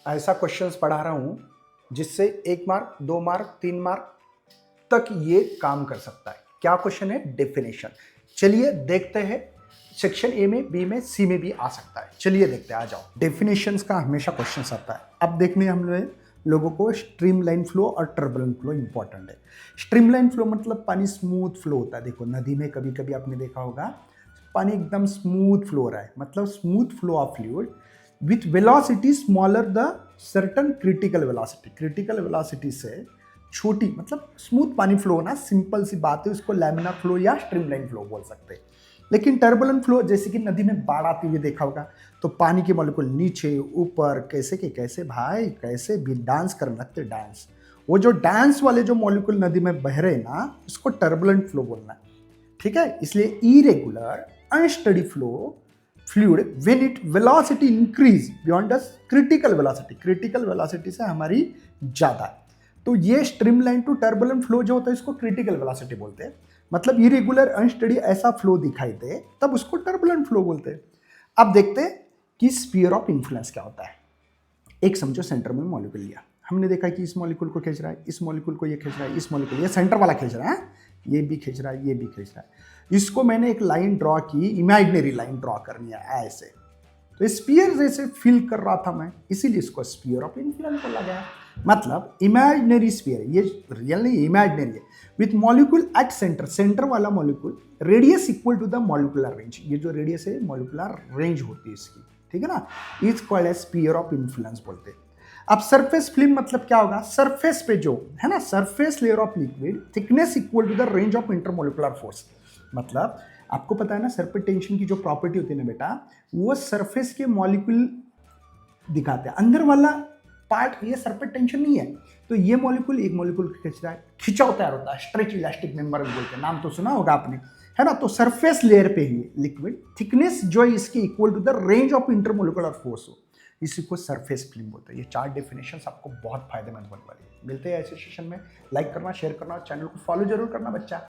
ऐसा क्वेश्चंस पढ़ा रहा हूं जिससे 1 मार्क 2 मार्क 3 मार्क तक ये काम कर सकता है। क्या क्वेश्चन है? डेफिनेशन। चलिए देखते हैं। सेक्शन ए में, बी में, सी में भी आ सकता है। चलिए देखते हैं, आ जाओ। डेफिनेशंस का हमेशा क्वेश्चन आता है। अब देखने हम लोगों को स्ट्रीमलाइन फ्लो और टर्बुलेंट फ्लो इंपॉर्टेंट है। स्ट्रीमलाइन फ्लो मतलब पानी स्मूथ फ्लो होता है। देखो नदी में कभी कभी आपने देखा होगा पानी एकदम स्मूथ फ्लो हो रहा है, मतलब smooth flow of fluid with velocity smaller the certain critical velocity. Critical velocity से छोटी, मतलब स्मूथ पानी फ्लो होना, सिंपल सी बात है, उसको लैमिनार फ्लो या स्ट्रीमलाइन फ्लो बोल सकते हैं। लेकिन टर्बुलेंट फ्लो, जैसे कि नदी में बाढ़ आती हुई देखा होगा, तो पानी के मॉलिक्यूल नीचे ऊपर कैसे के कैसे भाई कैसे भी डांस करने लगते, डांस। वो जो डांस वाले जो मॉलिक्यूल नदी में बह रहे हैं ना, उसको टर्बुलेंट फ्लो बोलना है। ठीक है, इसलिए irregular unsteady flow fluid when it velocity increase beyond the critical velocity. Critical velocity से हमारी ज्यादा है, तो ये स्ट्रीमलाइन टू टर्बुलेंट फ्लो जो होता है इसको क्रिटिकल वेलोसिटी बोलते हैं। मतलब इरेगुलर अनस्टडी ऐसा फ्लो दिखाई दे तब उसको टर्बुलेंट फ्लो बोलते हैं। अब देखते हैं कि स्फीयर ऑफ इन्फ्लुएंस क्या होता है। एक समझो सेंटर में मॉलिक्यूल लिया, हमने देखा कि इस मॉलिक्यूल को खींच रहा है, इस मॉलिक्यूल को ये खींच रहा है, इस मॉलिक्यूल ये सेंटर वाला खींच रहा है, ये भी खींच रहा है, ये भी खींच रहा है। इसको मैंने एक लाइन ड्रॉ की, इमेजिनरी लाइन ड्रॉ करनी है ऐसे, तो स्फीयर जैसे फील कर रहा था मैं, इसीलिए इसको स्फीयर ऑफ इन्फ्लुएंस बोला गया। मतलब इमेजिनरी स्फीयर, ये रियल नहीं, इमेजिनरी है, with molecule at centre, centre वाला molecule, radius equal to the molecular range. ये जो रेडियस है मॉलिक्यूलर रेंज होती है इसकी, ठीक है ना, is called as sphere of influence बोलते हैं। अब सरफेस फिल्म मतलब क्या होगा? सरफेस पे जो है ना, surface layer of liquid thickness equal to the range of intermolecular force. मतलब आपको पता है ना, सरफेस टेंशन की जो प्रॉपर्टी होती है ना बेटा, वो सरफेस के मॉलिक्यूल दिखाते हैं, अंदर वाला पार्ट ये सरफेस टेंशन नहीं है। तो ये मॉलिक्यूल एक मॉलिक्यूल खींच रहा है, खिंचाव तैयार होता है, स्ट्रेच इलास्टिक मेंबर बोलते हैं, नाम तो सुना होगा आपने, है ना। तो सरफेस लेयर पे ही लिक्विड थिकनेस जो है इसकी equal to the range of intermolecular force हो, इसी को सरफेस फिल्म बोलते हैं। ये 4 डेफिनेशंस आपको बहुत फायदेमंद बनने वाली है। मिलते हैं ऐसे सेशन में। लाइक करना, शेयर करना, चैनल को फॉलो जरूर करना बच्चा।